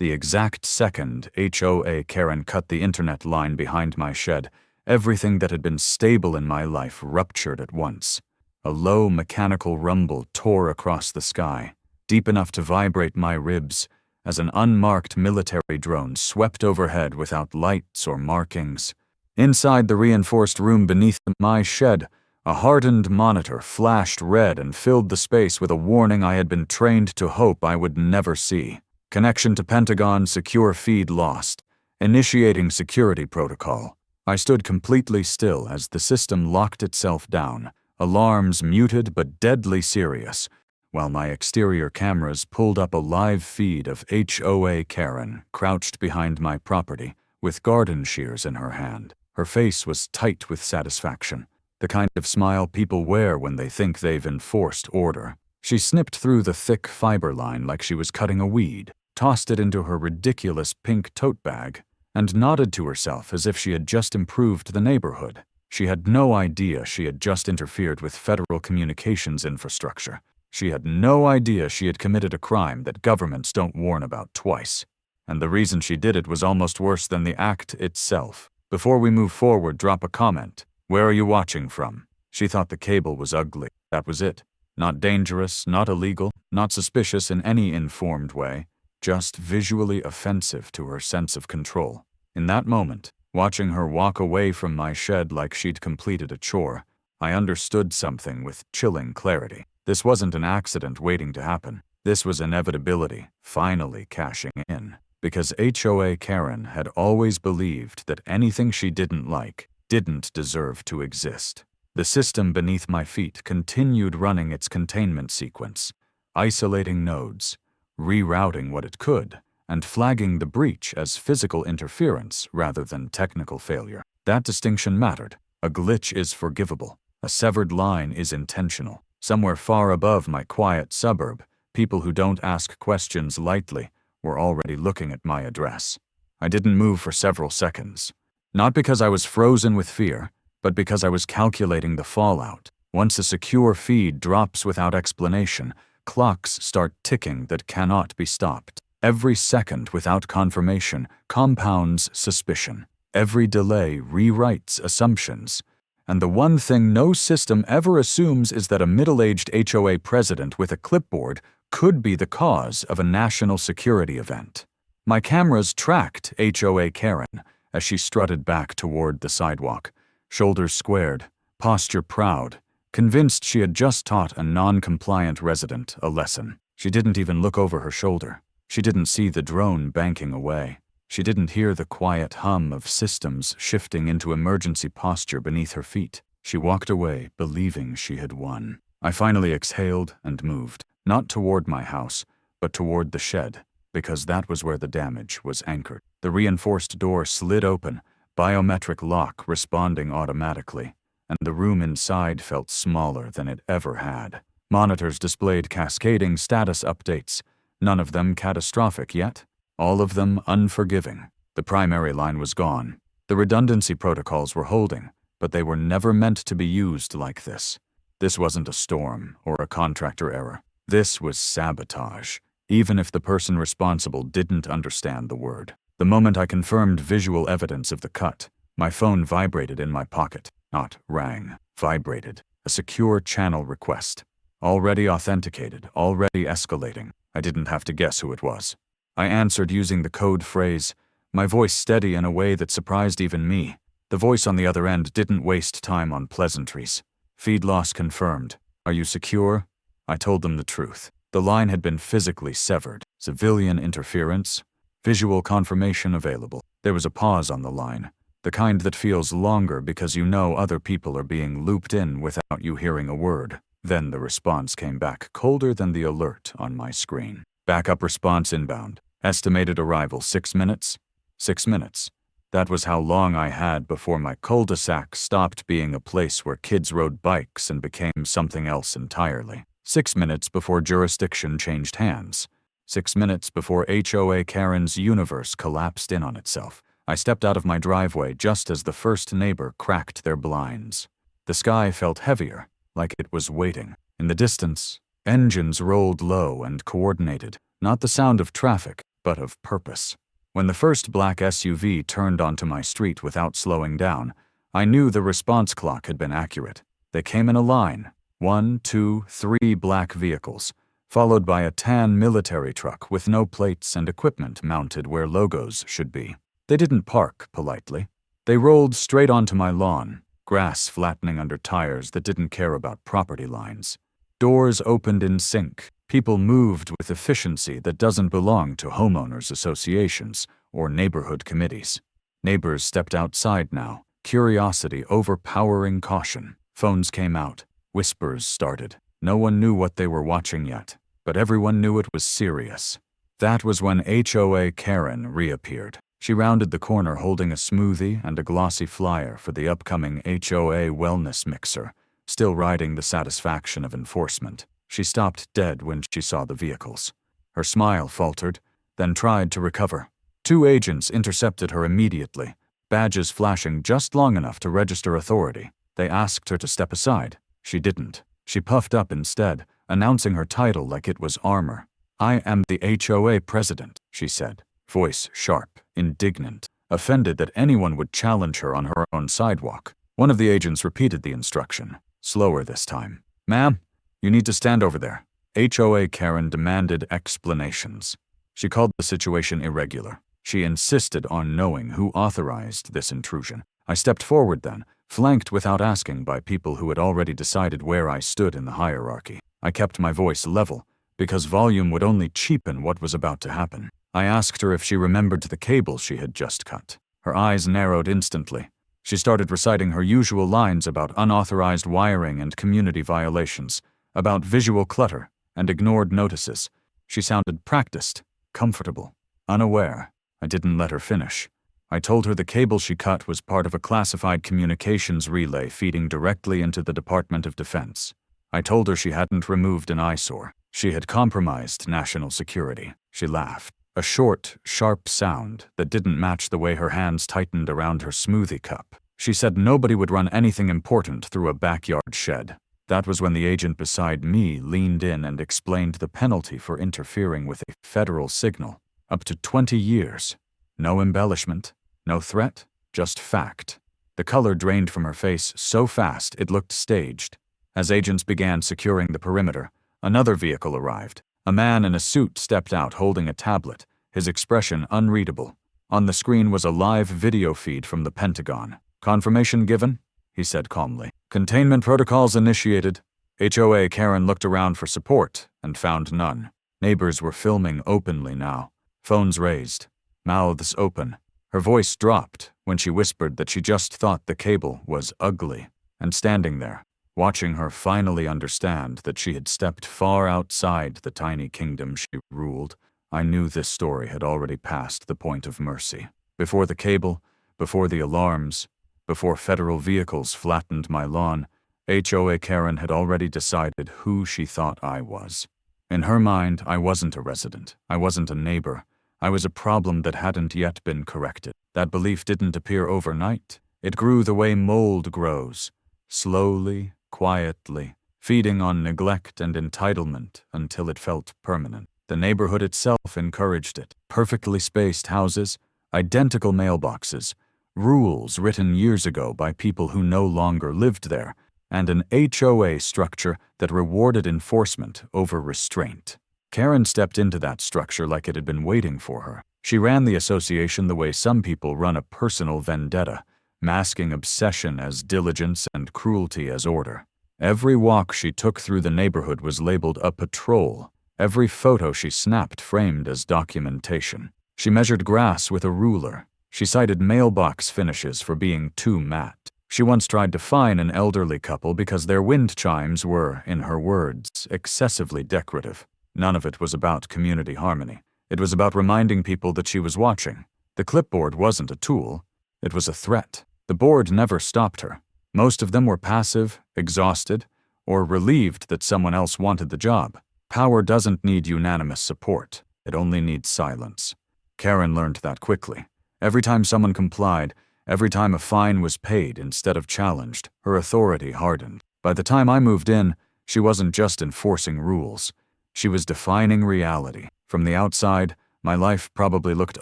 The exact second HOA Karen cut the internet line behind my shed, everything that had been stable in my life ruptured at once. A low mechanical rumble tore across the sky, deep enough to vibrate my ribs, as an unmarked military drone swept overhead without lights or markings. Inside the reinforced room beneath my shed, a hardened monitor flashed red and filled the space with a warning I had been trained to hope I would never see. Connection to Pentagon, secure feed lost. Initiating security protocol. I stood completely still as the system locked itself down, alarms muted but deadly serious, while my exterior cameras pulled up a live feed of HOA Karen crouched behind my property with garden shears in her hand. Her face was tight with satisfaction, the kind of smile people wear when they think they've enforced order. She snipped through the thick fiber line like she was cutting a weed, tossed it into her ridiculous pink tote bag, and nodded to herself as if she had just improved the neighborhood. She had no idea she had just interfered with federal communications infrastructure. She had no idea she had committed a crime that governments don't warn about twice. And the reason she did it was almost worse than the act itself. Before we move forward, drop a comment. Where are you watching from? She thought the cable was ugly. That was it. Not dangerous, not illegal, not suspicious in any informed way, just visually offensive to her sense of control. In that moment, watching her walk away from my shed like she'd completed a chore, I understood something with chilling clarity. This wasn't an accident waiting to happen. This was inevitability, finally cashing in. Because HOA Karen had always believed that anything she didn't like didn't deserve to exist. The system beneath my feet continued running its containment sequence, isolating nodes, rerouting what it could, and flagging the breach as physical interference rather than technical failure. That distinction mattered. A glitch is forgivable. A severed line is intentional. Somewhere far above my quiet suburb, people who don't ask questions lightly were already looking at my address. I didn't move for several seconds. Not because I was frozen with fear, but because I was calculating the fallout. Once a secure feed drops without explanation, clocks start ticking that cannot be stopped. Every second without confirmation compounds suspicion. Every delay rewrites assumptions. And the one thing no system ever assumes is that a middle-aged HOA president with a clipboard could be the cause of a national security event. My cameras tracked HOA Karen as she strutted back toward the sidewalk, shoulders squared, posture proud, convinced she had just taught a non-compliant resident a lesson. She didn't even look over her shoulder. She didn't see the drone banking away. She didn't hear the quiet hum of systems shifting into emergency posture beneath her feet. She walked away, believing she had won. I finally exhaled and moved, not toward my house, but toward the shed, because that was where the damage was anchored. The reinforced door slid open, biometric lock responding automatically, and the room inside felt smaller than it ever had. Monitors displayed cascading status updates, none of them catastrophic yet, all of them unforgiving. The primary line was gone. The redundancy protocols were holding, but they were never meant to be used like this. This wasn't a storm or a contractor error. This was sabotage, even if the person responsible didn't understand the word. The moment I confirmed visual evidence of the cut, my phone vibrated in my pocket. Not rang, vibrated. A secure channel request. Already authenticated, already escalating. I didn't have to guess who it was. I answered using the code phrase, my voice steady in a way that surprised even me. The voice on the other end didn't waste time on pleasantries. Feed loss confirmed. Are you secure? I told them the truth. The line had been physically severed. Civilian interference. Visual confirmation available. There was a pause on the line. The kind that feels longer because you know other people are being looped in without you hearing a word. Then the response came back colder than the alert on my screen. Backup response inbound. Estimated arrival 6 minutes? 6 minutes. That was how long I had before my cul-de-sac stopped being a place where kids rode bikes and became something else entirely. 6 minutes before jurisdiction changed hands. 6 minutes before HOA Karen's universe collapsed in on itself. I stepped out of my driveway just as the first neighbor cracked their blinds. The sky felt heavier, like it was waiting. In the distance, engines rolled low and coordinated. Not the sound of traffic, but of purpose. When the first black SUV turned onto my street without slowing down, I knew the response clock had been accurate. They came in a line, 1, 2, 3 black vehicles, followed by a tan military truck with no plates and equipment mounted where logos should be. They didn't park politely. They rolled straight onto my lawn, grass flattening under tires that didn't care about property lines. Doors opened in sync. People moved with efficiency that doesn't belong to homeowners associations or neighborhood committees. Neighbors stepped outside now, curiosity overpowering caution. Phones came out. Whispers started. No one knew what they were watching yet, but everyone knew it was serious. That was when HOA Karen reappeared. She rounded the corner holding a smoothie and a glossy flyer for the upcoming HOA wellness mixer, still riding the satisfaction of enforcement. She stopped dead when she saw the vehicles. Her smile faltered, then tried to recover. 2 agents intercepted her immediately, badges flashing just long enough to register authority. They asked her to step aside. She didn't. She puffed up instead, announcing her title like it was armor. "I am the HOA president," she said, voice sharp, indignant, offended that anyone would challenge her on her own sidewalk. One of the agents repeated the instruction, slower this time. "Ma'am, you need to stand over there." HOA Karen demanded explanations. She called the situation irregular. She insisted on knowing who authorized this intrusion. I stepped forward then, flanked without asking by people who had already decided where I stood in the hierarchy. I kept my voice level, because volume would only cheapen what was about to happen. I asked her if she remembered the cable she had just cut. Her eyes narrowed instantly. She started reciting her usual lines about unauthorized wiring and community violations, about visual clutter and ignored notices. She sounded practiced, comfortable, unaware. I didn't let her finish. I told her the cable she cut was part of a classified communications relay feeding directly into the Department of Defense. I told her she hadn't removed an eyesore. She had compromised national security. She laughed. A short, sharp sound that didn't match the way her hands tightened around her smoothie cup. She said nobody would run anything important through a backyard shed. That was when the agent beside me leaned in and explained the penalty for interfering with a federal signal. Up to 20 years. No embellishment, no threat, just fact. The color drained from her face so fast it looked staged. As agents began securing the perimeter, another vehicle arrived. A man in a suit stepped out holding a tablet, his expression unreadable. On the screen was a live video feed from the Pentagon. "Confirmation given?" he said calmly. "Containment protocols initiated." HOA Karen looked around for support and found none. Neighbors were filming openly now. Phones raised, mouths open. Her voice dropped when she whispered that she just thought the cable was ugly. And standing there, watching her finally understand that she had stepped far outside the tiny kingdom she ruled, I knew this story had already passed the point of mercy. Before the cable, before the alarms, before federal vehicles flattened my lawn, HOA Karen had already decided who she thought I was. In her mind, I wasn't a resident. I wasn't a neighbor. I was a problem that hadn't yet been corrected. That belief didn't appear overnight. It grew the way mold grows, slowly, quietly, feeding on neglect and entitlement until it felt permanent. The neighborhood itself encouraged it. Perfectly spaced houses, identical mailboxes, rules written years ago by people who no longer lived there, and an HOA structure that rewarded enforcement over restraint. Karen stepped into that structure like it had been waiting for her. She ran the association the way some people run a personal vendetta, masking obsession as diligence and cruelty as order. Every walk she took through the neighborhood was labeled a patrol. Every photo she snapped framed as documentation. She measured grass with a ruler. She cited mailbox finishes for being too matte. She once tried to fine an elderly couple because their wind chimes were, in her words, excessively decorative. None of it was about community harmony. It was about reminding people that she was watching. The clipboard wasn't a tool. It was a threat. The board never stopped her. Most of them were passive, exhausted, or relieved that someone else wanted the job. Power doesn't need unanimous support. It only needs silence. Karen learned that quickly. Every time someone complied, every time a fine was paid instead of challenged, her authority hardened. By the time I moved in, she wasn't just enforcing rules. She was defining reality. From the outside, My life probably looked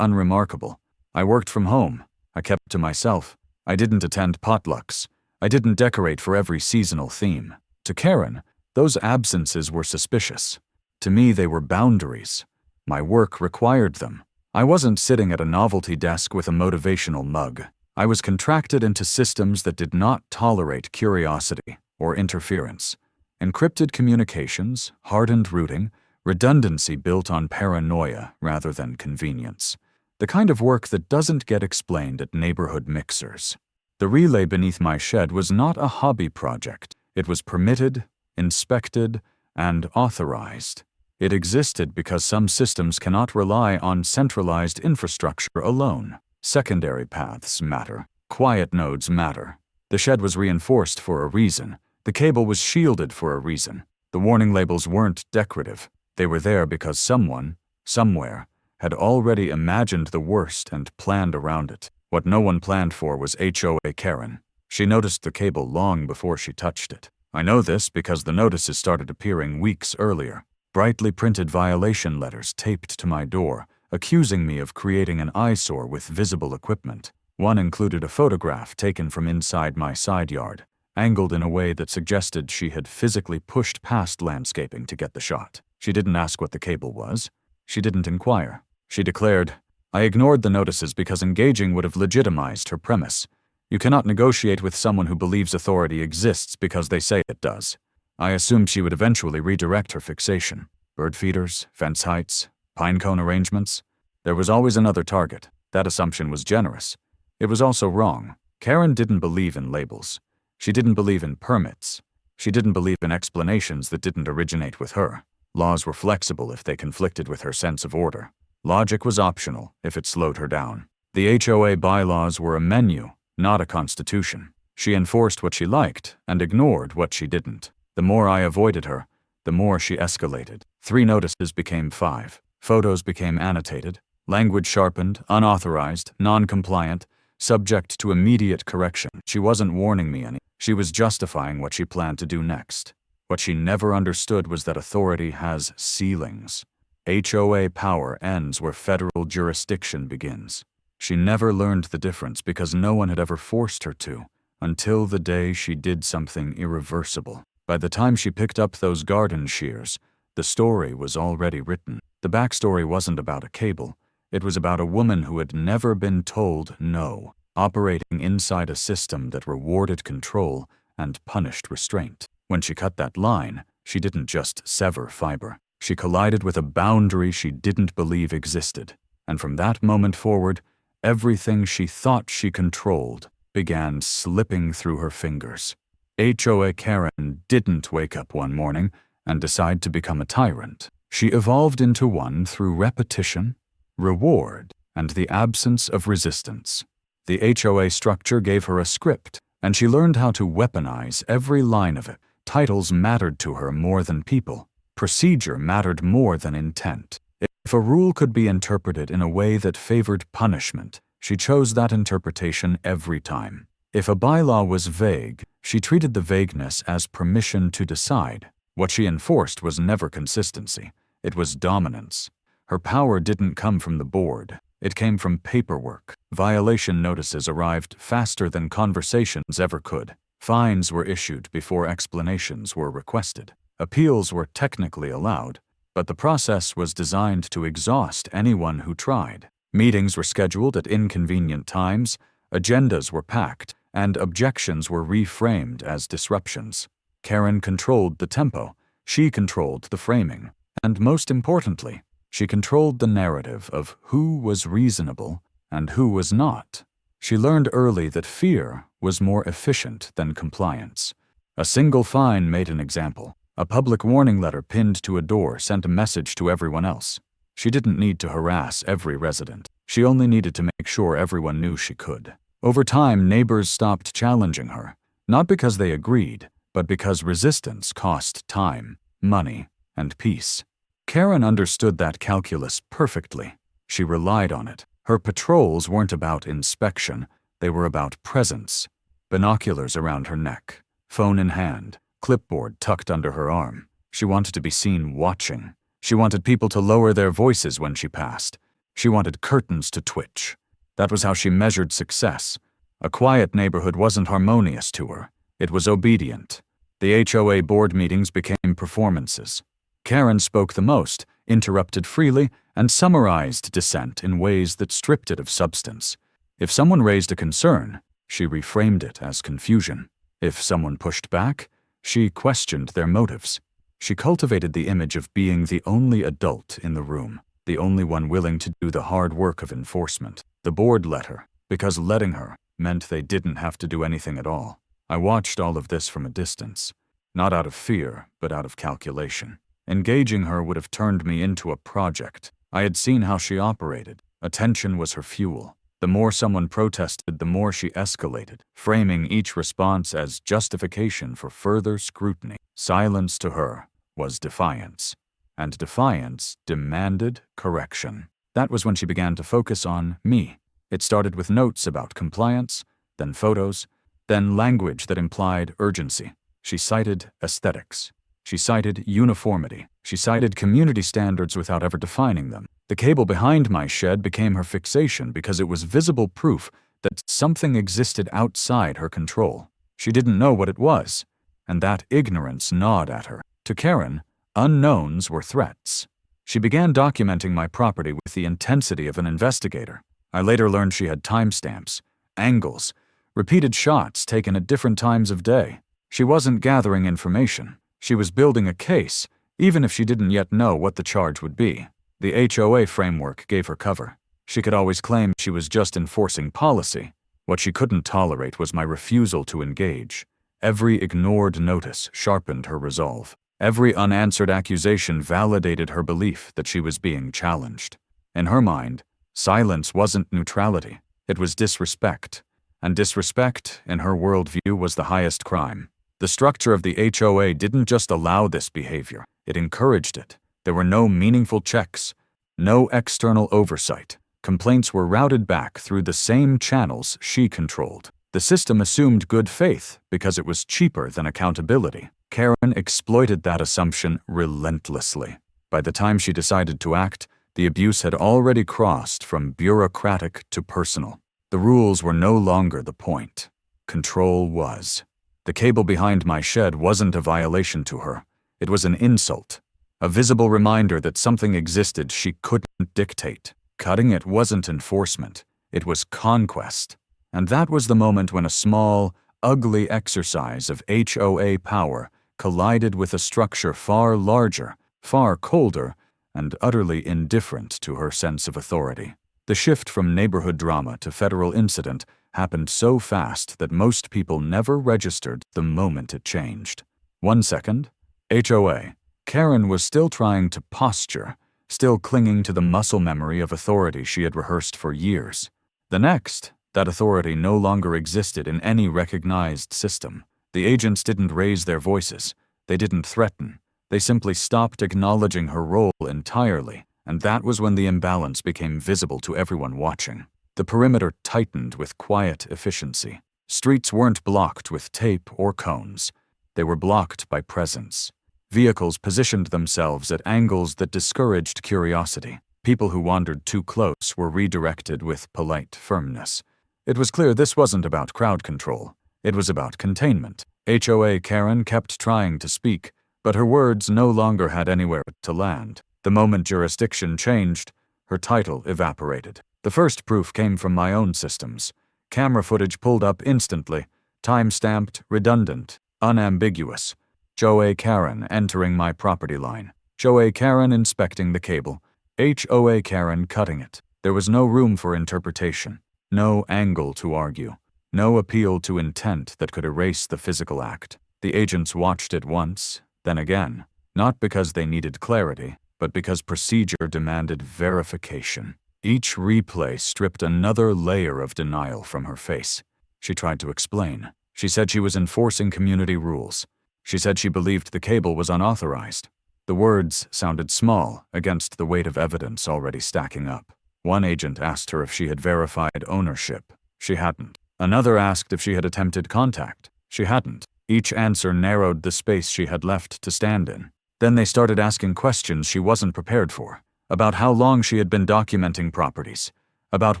unremarkable. I worked from home. I kept to myself. I didn't attend potlucks. I didn't decorate for every seasonal theme. To Karen, those absences were suspicious. To me, they were boundaries. My work required them. I wasn't sitting at a novelty desk with a motivational mug. I was contracted into systems that did not tolerate curiosity or interference. Encrypted communications, hardened routing, redundancy built on paranoia rather than convenience. The kind of work that doesn't get explained at neighborhood mixers. The relay beneath my shed was not a hobby project. It was permitted, inspected, and authorized. It existed because some systems cannot rely on centralized infrastructure alone. Secondary paths matter. Quiet nodes matter. The shed was reinforced for a reason. The cable was shielded for a reason. The warning labels weren't decorative. They were there because someone, somewhere, had already imagined the worst and planned around it. What no one planned for was HOA Karen. She noticed the cable long before she touched it. I know this because the notices started appearing weeks earlier. Brightly printed violation letters taped to my door, accusing me of creating an eyesore with visible equipment. One included a photograph taken from inside my side yard, angled in a way that suggested she had physically pushed past landscaping to get the shot. She didn't ask what the cable was. She didn't inquire. She declared, "I ignored the notices because engaging would have legitimized her premise. You cannot negotiate with someone who believes authority exists because they say it does." I assumed she would eventually redirect her fixation. Bird feeders, fence heights, pine cone arrangements. There was always another target. That assumption was generous. It was also wrong. Karen didn't believe in labels. She didn't believe in permits. She didn't believe in explanations that didn't originate with her. Laws were flexible if they conflicted with her sense of order. Logic was optional if it slowed her down. The HOA bylaws were a menu, not a constitution. She enforced what she liked and ignored what she didn't. The more I avoided her, the more she escalated. 3 notices became 5. Photos became annotated. Language sharpened, unauthorized, non-compliant, subject to immediate correction. She wasn't warning me any. She was justifying what she planned to do next. What she never understood was that authority has ceilings. HOA power ends where federal jurisdiction begins. She never learned the difference because no one had ever forced her to, until the day she did something irreversible. By the time she picked up those garden shears, the story was already written. The backstory wasn't about a cable. It was about a woman who had never been told no, operating inside a system that rewarded control and punished restraint. When she cut that line, she didn't just sever fiber. She collided with a boundary she didn't believe existed. And from that moment forward, everything she thought she controlled began slipping through her fingers. HOA Karen didn't wake up one morning and decide to become a tyrant. She evolved into one through repetition, reward, and the absence of resistance. The HOA structure gave her a script, and she learned how to weaponize every line of it. Titles mattered to her more than people. Procedure mattered more than intent. If a rule could be interpreted in a way that favored punishment, she chose that interpretation every time. If a bylaw was vague, she treated the vagueness as permission to decide. What she enforced was never consistency. It was dominance. Her power didn't come from the board. It came from paperwork. Violation notices arrived faster than conversations ever could. Fines were issued before explanations were requested. Appeals were technically allowed, but the process was designed to exhaust anyone who tried. Meetings were scheduled at inconvenient times, agendas were packed, and objections were reframed as disruptions. Karen controlled the tempo. She controlled the framing. And most importantly, she controlled the narrative of who was reasonable and who was not. She learned early that fear was more efficient than compliance. A single fine made an example. A public warning letter pinned to a door sent a message to everyone else. She didn't need to harass every resident. She only needed to make sure everyone knew she could. Over time, neighbors stopped challenging her, not because they agreed, but because resistance cost time, money, and peace. Karen understood that calculus perfectly. She relied on it. Her patrols weren't about inspection, they were about presence. Binoculars around her neck, phone in hand, clipboard tucked under her arm. She wanted to be seen watching. She wanted people to lower their voices when she passed. She wanted curtains to twitch. That was how she measured success. A quiet neighborhood wasn't harmonious to her. It was obedient. The HOA board meetings became performances. Karen spoke the most, interrupted freely, and summarized dissent in ways that stripped it of substance. If someone raised a concern, she reframed it as confusion. If someone pushed back, she questioned their motives. She cultivated the image of being the only adult in the room, the only one willing to do the hard work of enforcement. The board let her, because letting her meant they didn't have to do anything at all. I watched all of this from a distance, not out of fear, but out of calculation. Engaging her would have turned me into a project. I had seen how she operated. Attention was her fuel. The more someone protested, the more she escalated, framing each response as justification for further scrutiny. Silence to her was defiance, and defiance demanded correction. That was when she began to focus on me. It started with notes about compliance, then photos, then language that implied urgency. She cited aesthetics. She cited uniformity. She cited community standards without ever defining them. The cable behind my shed became her fixation because it was visible proof that something existed outside her control. She didn't know what it was, and that ignorance gnawed at her. To Karen, unknowns were threats. She began documenting my property with the intensity of an investigator. I later learned she had timestamps, angles, repeated shots taken at different times of day. She wasn't gathering information. She was building a case, even if she didn't yet know what the charge would be. The HOA framework gave her cover. She could always claim she was just enforcing policy. What she couldn't tolerate was my refusal to engage. Every ignored notice sharpened her resolve. Every unanswered accusation validated her belief that she was being challenged. In her mind, silence wasn't neutrality. It was disrespect. And disrespect, in her worldview, was the highest crime. The structure of the HOA didn't just allow this behavior, it encouraged it. There were no meaningful checks, no external oversight. Complaints were routed back through the same channels she controlled. The system assumed good faith because it was cheaper than accountability. Karen exploited that assumption relentlessly. By the time she decided to act, the abuse had already crossed from bureaucratic to personal. The rules were no longer the point. Control was. The cable behind my shed wasn't a violation to her. It was an insult, a visible reminder that something existed she couldn't dictate. Cutting it wasn't enforcement. It was conquest. And that was the moment when a small, ugly exercise of HOA power collided with a structure far larger, far colder, and utterly indifferent to her sense of authority. The shift from neighborhood drama to federal incident happened so fast that most people never registered the moment it changed. 1 second, HOA. Karen was still trying to posture, still clinging to the muscle memory of authority she had rehearsed for years. The next, that authority no longer existed in any recognized system. The agents didn't raise their voices. They didn't threaten. They simply stopped acknowledging her role entirely, and that was when the imbalance became visible to everyone watching. The perimeter tightened with quiet efficiency. Streets weren't blocked with tape or cones. They were blocked by presence. Vehicles positioned themselves at angles that discouraged curiosity. People who wandered too close were redirected with polite firmness. It was clear this wasn't about crowd control. It was about containment. HOA Karen kept trying to speak, but her words no longer had anywhere to land. The moment jurisdiction changed, her title evaporated. The first proof came from my own systems. Camera footage pulled up instantly, time-stamped, redundant, unambiguous. HOA Karen entering my property line. HOA Karen inspecting the cable. HOA Karen cutting it. There was no room for interpretation, no angle to argue, no appeal to intent that could erase the physical act. The agents watched it once, then again, not because they needed clarity, but because procedure demanded verification. Each replay stripped another layer of denial from her face. She tried to explain. She said she was enforcing community rules. She said she believed the cable was unauthorized. The words sounded small against the weight of evidence already stacking up. One agent asked her if she had verified ownership. She hadn't. Another asked if she had attempted contact. She hadn't. Each answer narrowed the space she had left to stand in. Then they started asking questions she wasn't prepared for. about how long she had been documenting properties, about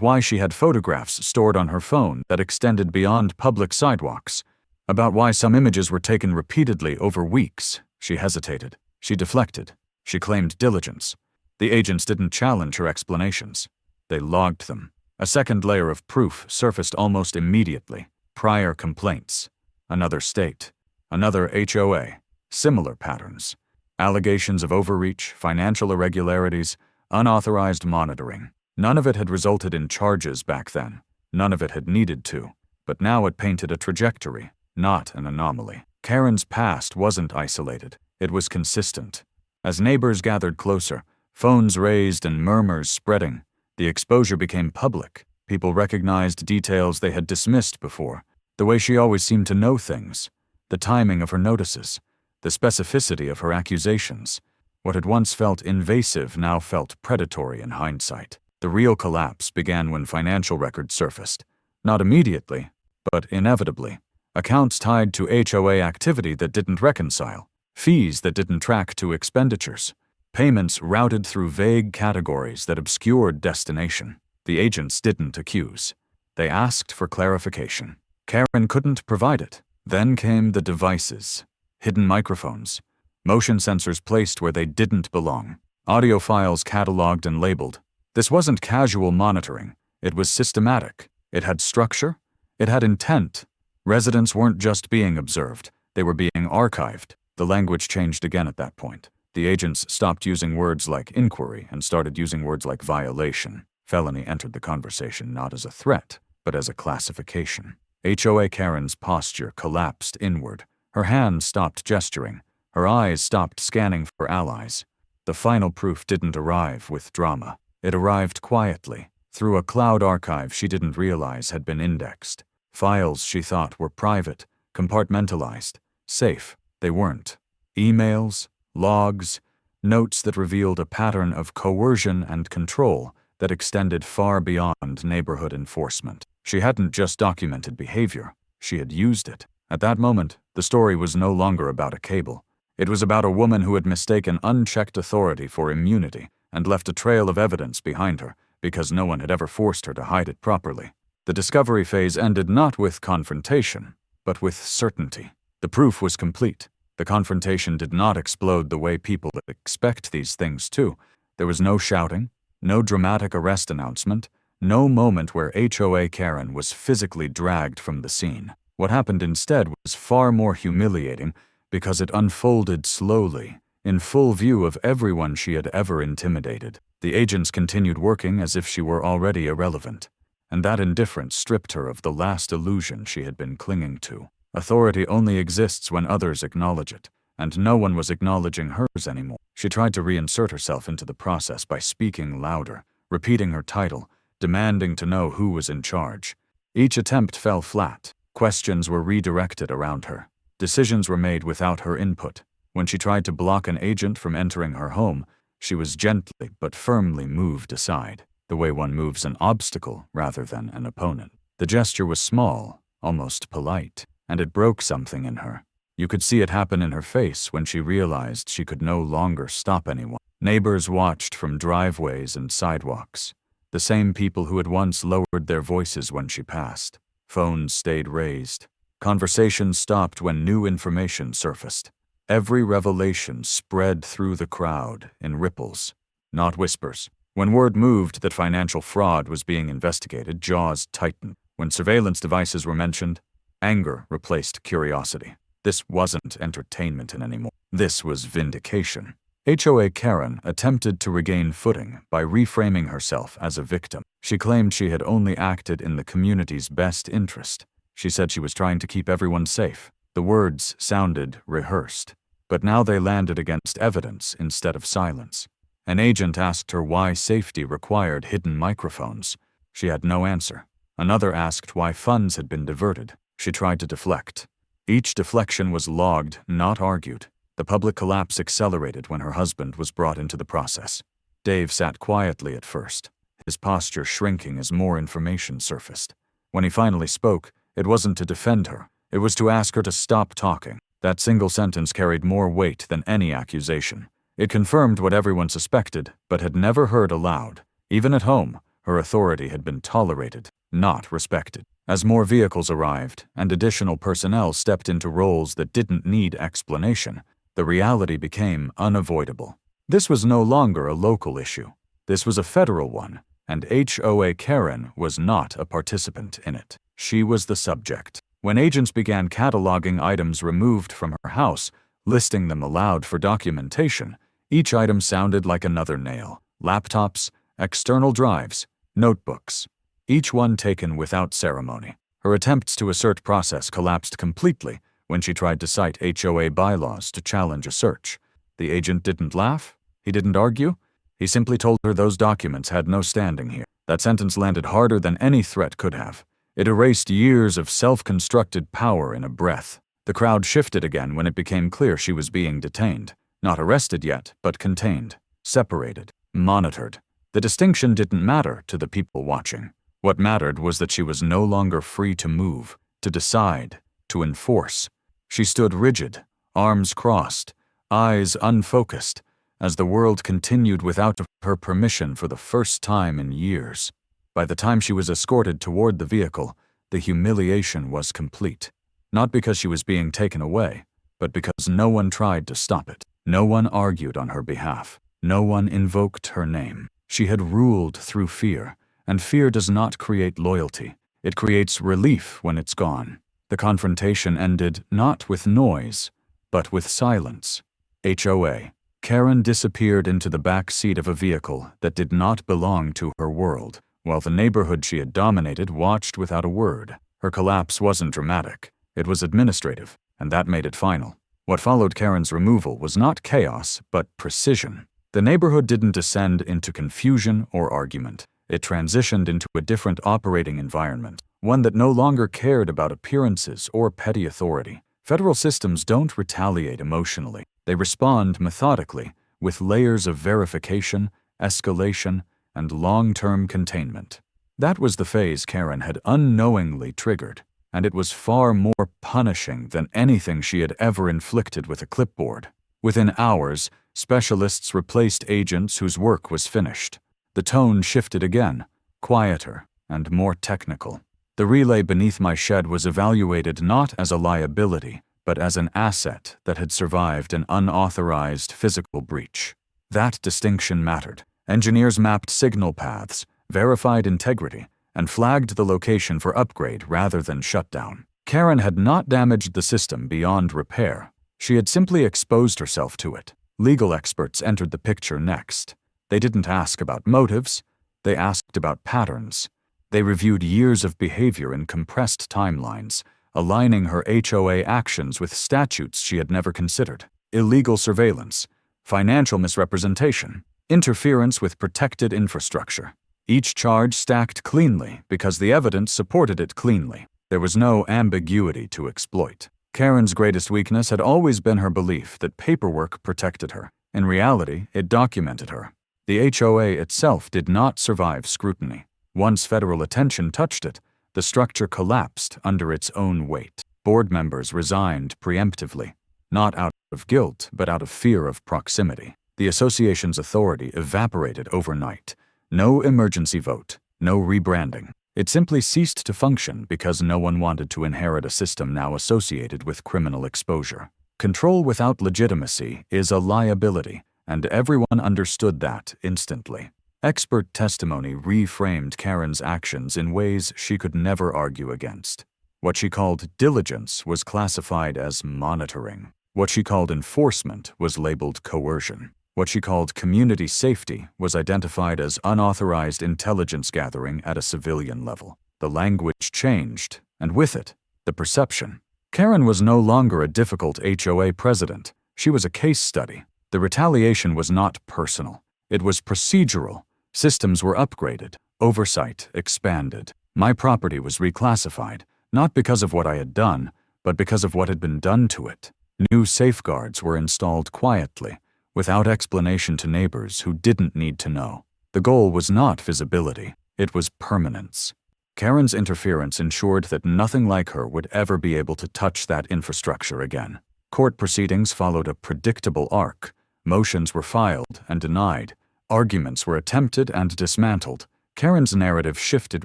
why she had photographs stored on her phone that extended beyond public sidewalks, about why some images were taken repeatedly over weeks. She hesitated. She deflected. She claimed diligence. The agents didn't challenge her explanations. They logged them. A second layer of proof surfaced almost immediately. Prior complaints. Another state. Another HOA. Similar patterns. Allegations of overreach, financial irregularities, unauthorized monitoring. None of it had resulted in charges back then. None of it had needed to. But now it painted a trajectory, not an anomaly. Karen's past wasn't isolated. It was consistent. As neighbors gathered closer, phones raised and murmurs spreading, the exposure became public. People recognized details they had dismissed before. The way she always seemed to know things. The timing of her notices. The specificity of her accusations. What had once felt invasive now felt predatory in hindsight. The real collapse began when financial records surfaced. Not immediately, but inevitably. Accounts tied to HOA activity that didn't reconcile. Fees that didn't track to expenditures. Payments routed through vague categories that obscured destination. The agents didn't accuse. They asked for clarification. Karen couldn't provide it. Then came the devices. Hidden microphones. Motion sensors placed where they didn't belong. Audio files cataloged and labeled. This wasn't casual monitoring. It was systematic. It had structure. It had intent. Residents weren't just being observed. They were being archived. The language changed again at that point. The agents stopped using words like inquiry and started using words like violation. Felony entered the conversation not as a threat, but as a classification. HOA Karen's posture collapsed inward. Her hands stopped gesturing. Her eyes stopped scanning for allies. The final proof didn't arrive with drama. It arrived quietly, through a cloud archive she didn't realize had been indexed. Files she thought were private, compartmentalized, safe. They weren't. Emails, logs, notes that revealed a pattern of coercion and control that extended far beyond neighborhood enforcement. She hadn't just documented behavior. She had used it. At that moment, the story was no longer about a cable. It was about a woman who had mistaken unchecked authority for immunity and left a trail of evidence behind her because no one had ever forced her to hide it properly. The discovery phase ended not with confrontation, but with certainty. The proof was complete. The confrontation did not explode the way people expect these things to. There was no shouting, no dramatic arrest announcement, no moment where HOA Karen was physically dragged from the scene. What happened instead was far more humiliating because it unfolded slowly, in full view of everyone she had ever intimidated. The agents continued working as if she were already irrelevant, and that indifference stripped her of the last illusion she had been clinging to. Authority only exists when others acknowledge it, and no one was acknowledging hers anymore. She tried to reinsert herself into the process by speaking louder, repeating her title, demanding to know who was in charge. Each attempt fell flat. Questions were redirected around her. Decisions were made without her input. When she tried to block an agent from entering her home, she was gently but firmly moved aside, the way one moves an obstacle rather than an opponent. The gesture was small, almost polite, and it broke something in her. You could see it happen in her face when she realized she could no longer stop anyone. Neighbors watched from driveways and sidewalks, the same people who had once lowered their voices when she passed. Phones stayed raised. Conversations stopped when new information surfaced. Every revelation spread through the crowd in ripples, not whispers. When word moved that financial fraud was being investigated, jaws tightened. When surveillance devices were mentioned, anger replaced curiosity. This wasn't entertainment anymore. This was vindication. HOA Karen attempted to regain footing by reframing herself as a victim. She claimed she had only acted in the community's best interest. She said she was trying to keep everyone safe. The words sounded rehearsed, but now they landed against evidence instead of silence. An agent asked her why safety required hidden microphones. She had no answer. Another asked why funds had been diverted. She tried to deflect. Each deflection was logged, not argued. The public collapse accelerated when her husband was brought into the process. Dave sat quietly at first, his posture shrinking as more information surfaced. When he finally spoke, it wasn't to defend her. It was to ask her to stop talking. That single sentence carried more weight than any accusation. It confirmed what everyone suspected, but had never heard aloud. Even at home, her authority had been tolerated, not respected. As more vehicles arrived, and additional personnel stepped into roles that didn't need explanation, the reality became unavoidable. This was no longer a local issue. This was a federal one, and HOA Karen was not a participant in it. She was the subject. When agents began cataloging items removed from her house, listing them aloud for documentation, each item sounded like another nail. Laptops, external drives, notebooks, each one taken without ceremony. Her attempts to assert process collapsed completely when she tried to cite HOA bylaws to challenge a search. The agent didn't laugh. He didn't argue. He simply told her those documents had no standing here. That sentence landed harder than any threat could have. It erased years of self-constructed power in a breath. The crowd shifted again when it became clear she was being detained. Not arrested yet, but contained, separated, monitored. The distinction didn't matter to the people watching. What mattered was that she was no longer free to move, to decide, to enforce. She stood rigid, arms crossed, eyes unfocused, as the world continued without her permission for the first time in years. By the time she was escorted toward the vehicle, the humiliation was complete. Not because she was being taken away, but because no one tried to stop it. No one argued on her behalf. No one invoked her name. She had ruled through fear, and fear does not create loyalty. It creates relief when it's gone. The confrontation ended not with noise, but with silence. HOA. Karen disappeared into the back seat of a vehicle that did not belong to her world, while the neighborhood she had dominated watched without a word. Her collapse wasn't dramatic. It was administrative, and that made it final. What followed Karen's removal was not chaos, but precision. The neighborhood didn't descend into confusion or argument. It transitioned into a different operating environment, one that no longer cared about appearances or petty authority. Federal systems don't retaliate emotionally. They respond methodically, with layers of verification, escalation, and long-term containment. That was the phase Karen had unknowingly triggered, and it was far more punishing than anything she had ever inflicted with a clipboard. Within hours, specialists replaced agents whose work was finished. The tone shifted again, quieter and more technical. The relay beneath my shed was evaluated not as a liability, but as an asset that had survived an unauthorized physical breach. That distinction mattered. Engineers mapped signal paths, verified integrity, and flagged the location for upgrade rather than shutdown. Karen had not damaged the system beyond repair. She had simply exposed herself to it. Legal experts entered the picture next. They didn't ask about motives. They asked about patterns. They reviewed years of behavior in compressed timelines, aligning her HOA actions with statutes she had never considered. Illegal surveillance, financial misrepresentation, interference with protected infrastructure. Each charge stacked cleanly because the evidence supported it cleanly. There was no ambiguity to exploit. Karen's greatest weakness had always been her belief that paperwork protected her. In reality, it documented her. The HOA itself did not survive scrutiny. Once federal attention touched it, the structure collapsed under its own weight. Board members resigned preemptively, not out of guilt, but out of fear of proximity. The association's authority evaporated overnight. No emergency vote, no rebranding. It simply ceased to function because no one wanted to inherit a system now associated with criminal exposure. Control without legitimacy is a liability, and everyone understood that instantly. Expert testimony reframed Karen's actions in ways she could never argue against. What she called diligence was classified as monitoring. What she called enforcement was labeled coercion. What she called community safety was identified as unauthorized intelligence gathering at a civilian level. The language changed, and with it, the perception. Karen was no longer a difficult HOA president. She was a case study. The retaliation was not personal. It was procedural. Systems were upgraded. Oversight expanded. My property was reclassified, not because of what I had done, but because of what had been done to it. New safeguards were installed quietly, without explanation to neighbors who didn't need to know. The goal was not visibility, it was permanence. Karen's interference ensured that nothing like her would ever be able to touch that infrastructure again. Court proceedings followed a predictable arc. Motions were filed and denied. Arguments were attempted and dismantled. Karen's narrative shifted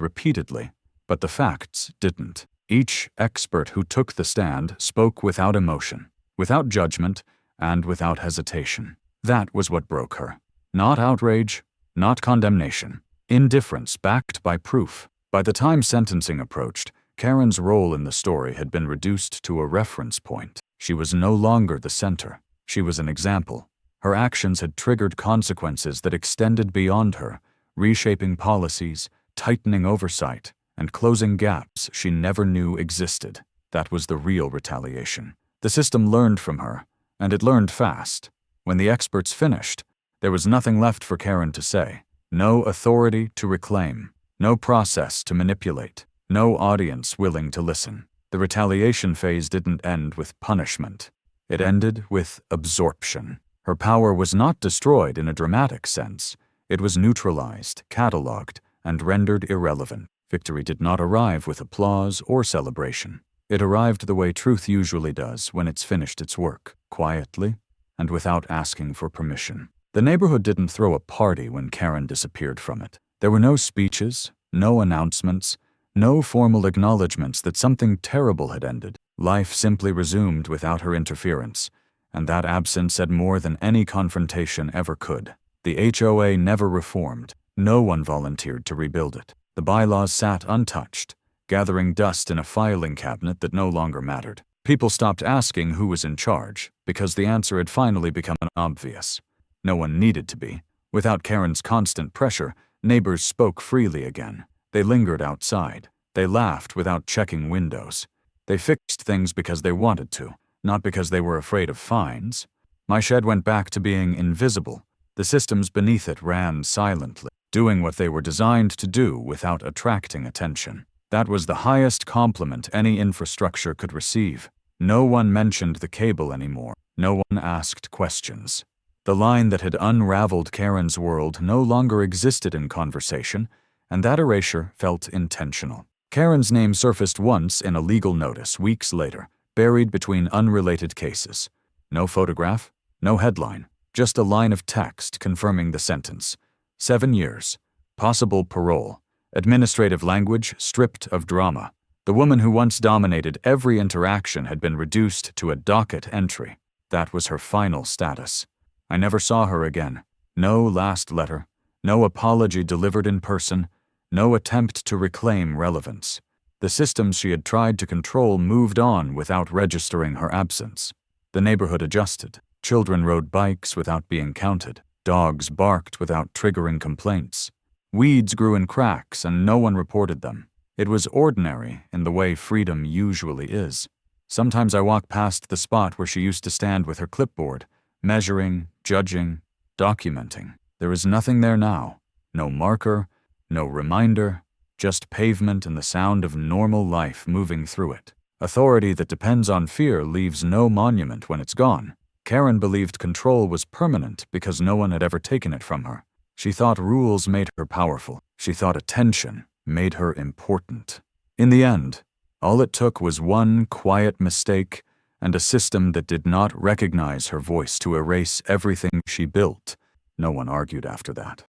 repeatedly, but the facts didn't. Each expert who took the stand spoke without emotion, without judgment, and without hesitation. That was what broke her. Not outrage, not condemnation. Indifference backed by proof. By the time sentencing approached, Karen's role in the story had been reduced to a reference point. She was no longer the center. She was an example. Her actions had triggered consequences that extended beyond her, reshaping policies, tightening oversight, and closing gaps she never knew existed. That was the real retaliation. The system learned from her, and it learned fast. When the experts finished, there was nothing left for Karen to say. No authority to reclaim, no process to manipulate, no audience willing to listen. The retaliation phase didn't end with punishment. It ended with absorption. Her power was not destroyed in a dramatic sense. It was neutralized, catalogued, and rendered irrelevant. Victory did not arrive with applause or celebration. It arrived the way truth usually does when it's finished its work, quietly and without asking for permission. The neighborhood didn't throw a party when Karen disappeared from it. There were no speeches, no announcements, no formal acknowledgments that something terrible had ended. Life simply resumed without her interference, and that absence said more than any confrontation ever could. The HOA never reformed. No one volunteered to rebuild it. The bylaws sat untouched, gathering dust in a filing cabinet that no longer mattered. People stopped asking who was in charge, because the answer had finally become obvious. No one needed to be. Without Karen's constant pressure, neighbors spoke freely again. They lingered outside. They laughed without checking windows. They fixed things because they wanted to, not because they were afraid of fines. My shed went back to being invisible. The systems beneath it ran silently, doing what they were designed to do without attracting attention. That was the highest compliment any infrastructure could receive. No one mentioned the cable anymore. No one asked questions. The line that had unraveled Karen's world no longer existed in conversation, and that erasure felt intentional. Karen's name surfaced once in a legal notice weeks later, buried between unrelated cases. No photograph, no headline, just a line of text confirming the sentence. 7 years. Possible parole. Administrative language stripped of drama. The woman who once dominated every interaction had been reduced to a docket entry. That was her final status. I never saw her again. No last letter, no apology delivered in person, no attempt to reclaim relevance. The systems she had tried to control moved on without registering her absence. The neighborhood adjusted. Children rode bikes without being counted. Dogs barked without triggering complaints. Weeds grew in cracks and no one reported them. It was ordinary in the way freedom usually is. Sometimes I walk past the spot where she used to stand with her clipboard, measuring, judging, documenting. There is nothing there now. No marker, no reminder, just pavement and the sound of normal life moving through it. Authority that depends on fear leaves no monument when it's gone. Karen believed control was permanent because no one had ever taken it from her. She thought rules made her powerful. She thought attention made her important. In the end, all it took was one quiet mistake and a system that did not recognize her voice to erase everything she built. No one argued after that.